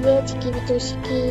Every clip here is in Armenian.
Детки, видосики.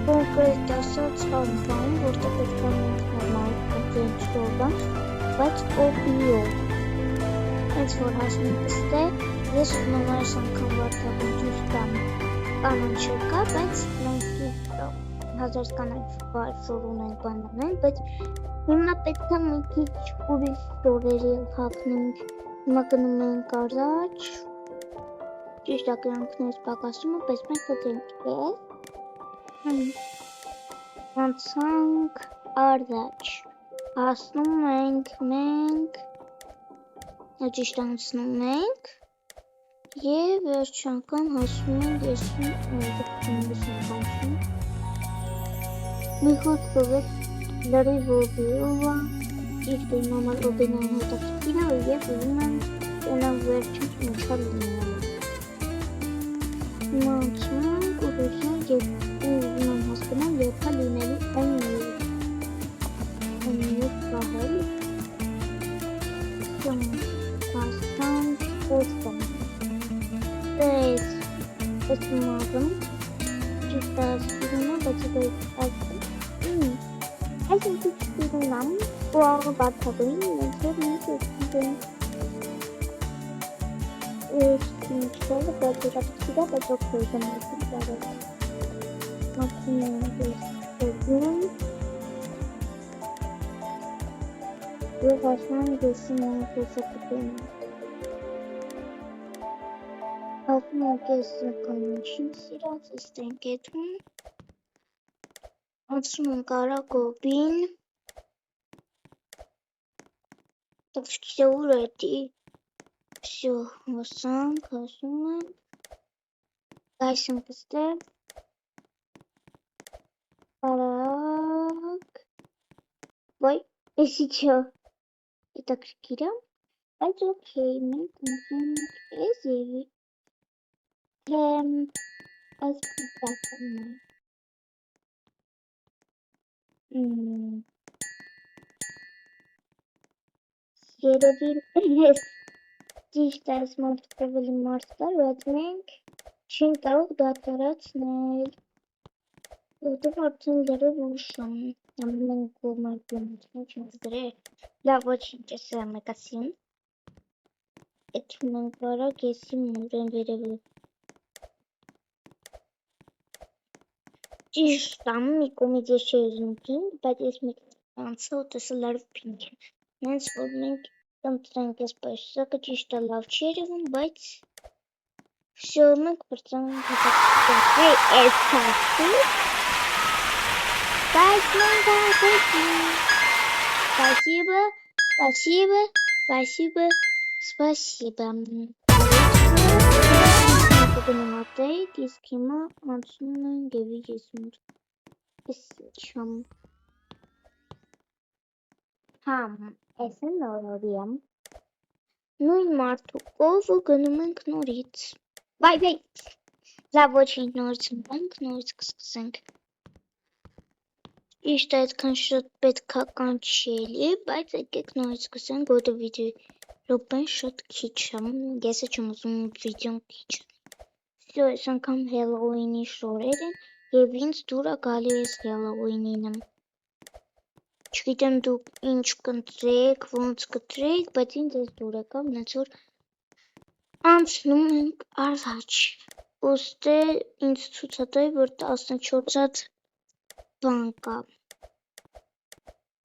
Կոնկրետ ասած հարմարում, որտեղ պետք է մենք նորմալ կոնտենտ ստորգանք, բայց օբիով։ Հենց որ հասնում ստե, ես նորմալս անգամ վարդակում դուր տամ կանոն չկա, բայց մենք հազար կանայք վարժոր ունենք բանանենք, բայց հիմա պետք է մի քիչ ուրիշ ստորերի հակնենք, հիմա գնում ենք առաջ, ճիշտ ակրանքներից պակասում է, բայց մենք պետենք անցանք առաջ, հասնում ենք մենք, ճիշտ անցնում ենք և վերջ անգամ հասնում ենք մի խոսքով է լրիվ օբիովը, ճիշտ է նոմալ օբինան հետաքրքիրը և ուզում եմ տնամ վերջից ինչա լինել։ Հիմա անցնում ենք ու վերջում և ուզում եմ հասկանալ երբա լինելու այնուր պահել։ Հասկանք ոստեմ։ Տես մաղում, ճիշտ ասպիրում է, բայց ասպիրում Այս ինքը չպիրում եմ, ու աղը բարձագույն, ենքեր մենք էսպիրում Ես ինչտեղը բայց երապսիրա, բայց օգտոյ գնացի դարել Մաքսում ենք ես տեգում Եվ ասման գեսում ենք եսապտում Ասում ենք ես կանոչին սիրած, եստ ենք եթում Անցնում ենք արագոբին Տղշկիզը ուր էդի Всё, հասանք, հասում ենք Գայս ենք ստեղ Արագ Վայ, եսի չա Հետաքրքիր է, բայց օքեյ, մենք անցնենք ես եվի Այս պիտակում է Երևի ես ճիշտ այս մարդկովելի մարդ կար, բայց մենք չենք կարող դատարացնել Որտև արդեն լրև ուշ եմ, մենք գոմարկում չենք դրե Լավ ոչինչ ես մեկասին Էդ մենք բարակ եսի մուրեն վերևի Ճիշտ ամ մի կոմից ես չէր ինքին, բայց ես մեկ անցա ու տեսը լարվ պինք է Նենց որ մենք ընտրենք ես պայսակը ճիշտ է լավ չի երևում, բայց Всё, մենք պրծանք հետաքրքրենք Հեյ, ես կասի Բայց մենք աղեցին Спасибо, спасибо, спасибо, спасибо Գնում ատեիք, իսկ հիմա անցնում ենք եվի ես մուր Ես չամ Համ, ես են նորորի եմ Նույն մարդուկով ու գնում ենք նորից Բայ, լավ ոչինչ նորից ենք, նորից կսկսենք Իշտ այդքան շատ պետքական չելի, բայց եկեք նորից կսենք, որը վիդեոյի ռոպեն շատ քիչ եմ, ես չեմ ուզում վիդեոն քիչ Всё, ես անգամ հելոուինի շորեր են և ինձ դուր է գալի ես հելոուինին եմ Չգիտեմ դուք ինչ կընտրեք, ոնց կտրեք, բայց ինձ ես դուր եկավ, նենց որ անցնում ենք առաջ Ոստե ինձ ցուցատայ, որ 14-ած բան կա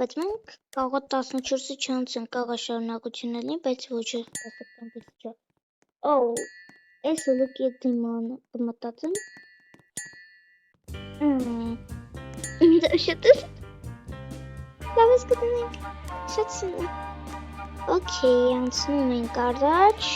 Բայց մենք կաղա 14-ը չանցենք, կաղա շարունակություն ելնի, բայց ոչ է ասակտանքից չէ Օու, ես հլուկ ետ դիման կմտածեմ Ինձ շատ ես Լավ ես կտնենք, շատ սնը Օքեյ, անցնում ենք առաջ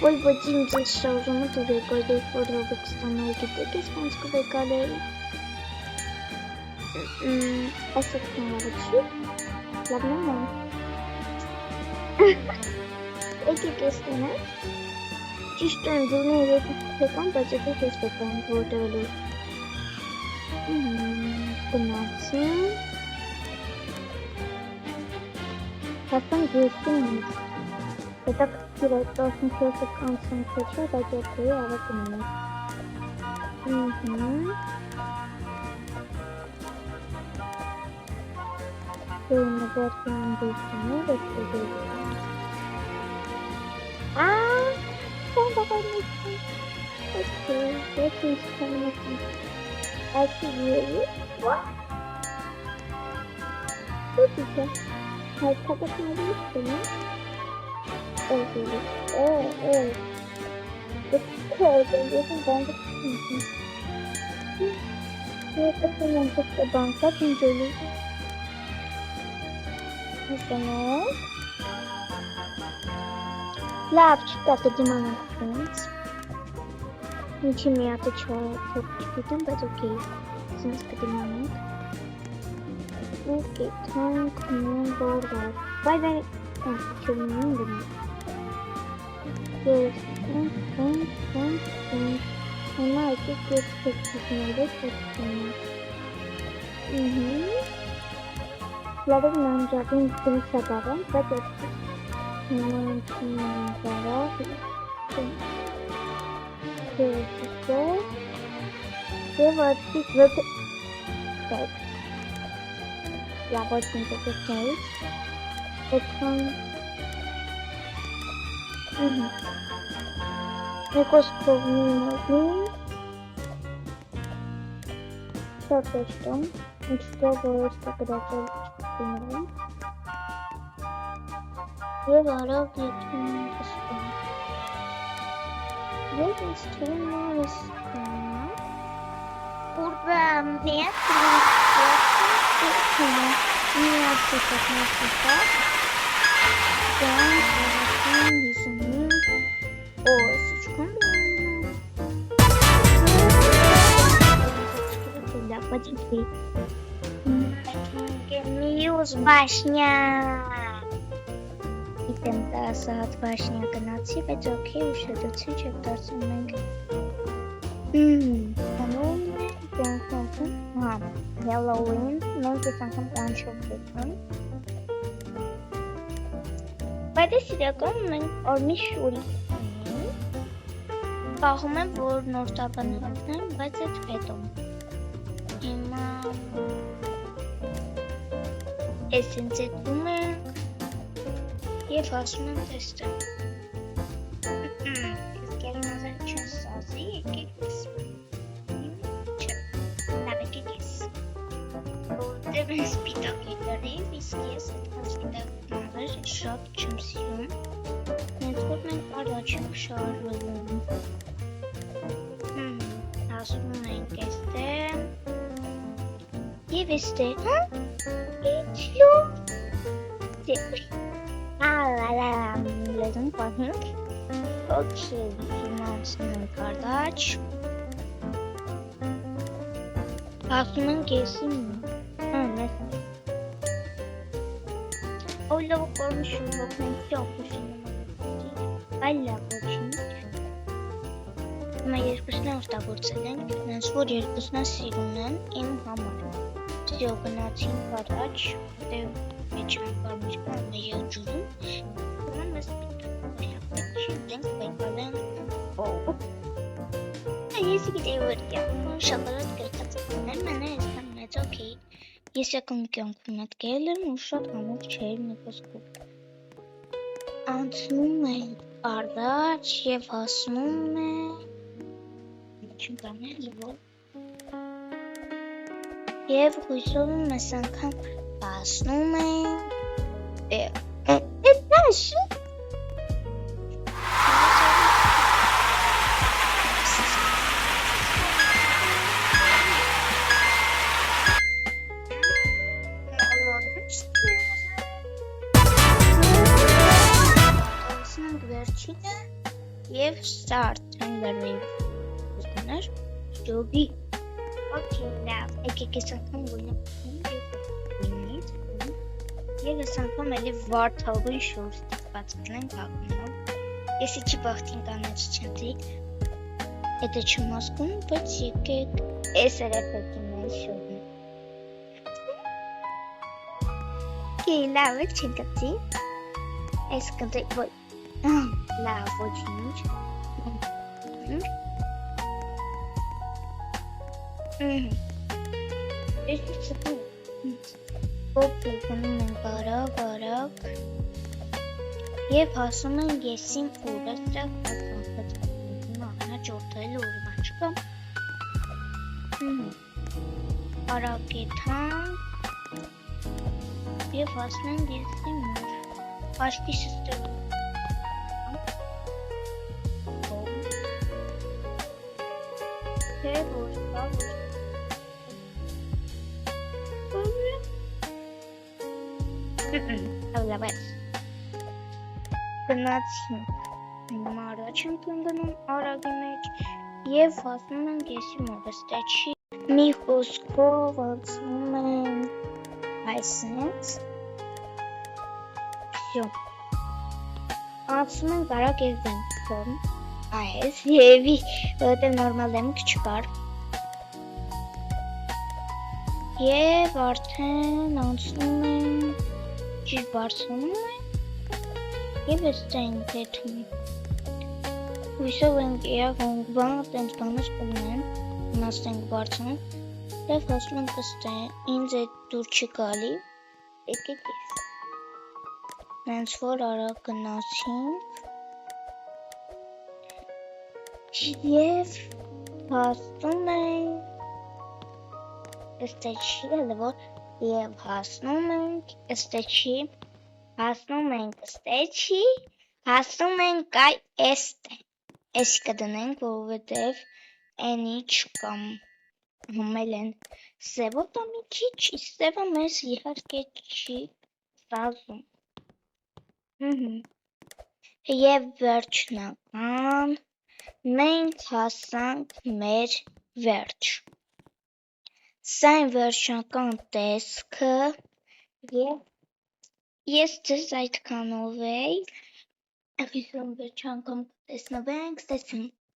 Ոյ ոչ ինձ ես շարժումը դուր եկար, երբ որ Ռոբոքստանայի գիտեք ես ոնց կվեկալ էի Ասեք նավաչի, լավն եմ Եկեք ես տենը Ճիշտ են դուրն երեկ վեկան, բայց եկեք ես վեկան, որտեղ լուր գնացին, հասան գեստին հետա կտիր այդ 14 կանցան քեչա, բայց ոգեի ավակ ունենք։ Դուրնը բորդյան դույսն է, ոչ դույսն։ Սան բաղարնություն։ Okay, this is kind of actually what? This is a high cup of my it's cold and this is going to Here's the thing on the bank up in Julie. Lab check the demand friends. Ничего не отвечаю, там будет окей. Since the moment. Okay, thank you for that. Bye bye. Thank you. Yes, thank. And now I just get to this. Lot of non-jogging things about it, but it's There was this little text. Yeah, what's in the page? It's from it was for me. Perfection. It's the worst of the Here are all the This is too much. Башня. Идем до сад башня гнаться, բայց օքեյ ուշադրություն չեք դարձնում մենք։ Halloween, մենք այս անգամ կանչով գտնում։ Բայց այս իրական մենք օրմի շուրի պահում եմ, որ նոր տարբանավակն են, բայց այդ հետո։ Հիմա ես ինձ էտվում ենք և ասում եմ տեստեմ։ Ես գերին ազար չեն սազի, եկեք ես։ Չէ, լավեք ես։ Որտև են սպիտակի դարիվ, իսկ ես այդքան սպիտակ նավեր շատ չեմ սիրում։ Նենց որ մենք առաջ ենք շարվում։ Ասում ենք եստեմ։ Եվ եստե։ Ինչու։ Լեզուն պահենք։ Okay, հիմա ասում կարդաչ։ Ասում ենք եսի մեզ։ Ով լավ կորմի շուրվող մենք ճոխուշին այլ լավ ոչինչ։ Հիմա երկուսն է որդագործել ենք, նենց որ երկուսն է սիրուն են իմ համար։ Սյո գնացին կարդաչ, դե մեջ են կարմիր կանում է երջուրում, կորում ես Denk bakalım. Oh. Ես գիտեի որ կյանքում շոկոլադ կրկածներ մենը ես okay. Ես եկում կյանքում այդ կել եմ ու շատ համով չէր մի խոսքով։ Անցնում է արդաչ և հասնում է չգանել որ և հույսով մեզ անգամ հասնում է Էդ նաշը Եվ start ընդրվիվ ուստաներ ժոբի Okay, լավ, եկեք ես անգամ գույնը և ես անգամ էլի վարդալույն շուր ստիպված կնենք ակնով ես իչի բաղթին կանեց չնդի հետը չմ ասկում, բայց եկեք ես էր էպետին է շուրն Okay, լավ եք չեն կծի։ Այս կծի ոյ։ Լավ ոչինչ։ Ես չփում։ Ոպ գնում են բարակ։ Եվ հասում են եսիմ օրը սրակ պատկանքած հաջորդել օրվա չկա։ Արագեթան և հասնում են եսիմ օր։ Աշտի սստեղ։ Թե որ կա որ։ Լավես։ Գնացին հիմա առաջ ենք ընկնում արագի մեջ և հասնում ենք եսիմ օրը ստեչի մի խոսքով անցնում ենք այսենց всё անցնում ենք արագ և ենք այս եվի որտեղ նորմալ եմ չկար և արդեն անցնում ենք ճիշտ բարձրանում ենք Եվ էստա ենք եթում Հույսով ենք իրակ բանը տենց բանս կունեն Իմաստ ենք բարձնում Եվ հասնում ենք էստա ինձ էտ դուր չի գալի Եկեք ես Նենց որ արագ գնացինք Եվ հասնում ենք Էստա չի էլը որ Եվ հասնում ենք Էստա չի Հասնում ենք ստեչի, հասնում ենք այ էստե, էս կդնենք, որովհետև էնի չկամ, հմել են սևով դա մի քիչ, սևը մեզ իհարկե չի սազում, և վերջնական, մենք հասանք մեր վերջ, սա են վերջնական տեսքը, և Ես ձեզ այդքանով էի, հույսում վերջ անգամ տեսնվենք, ստեսում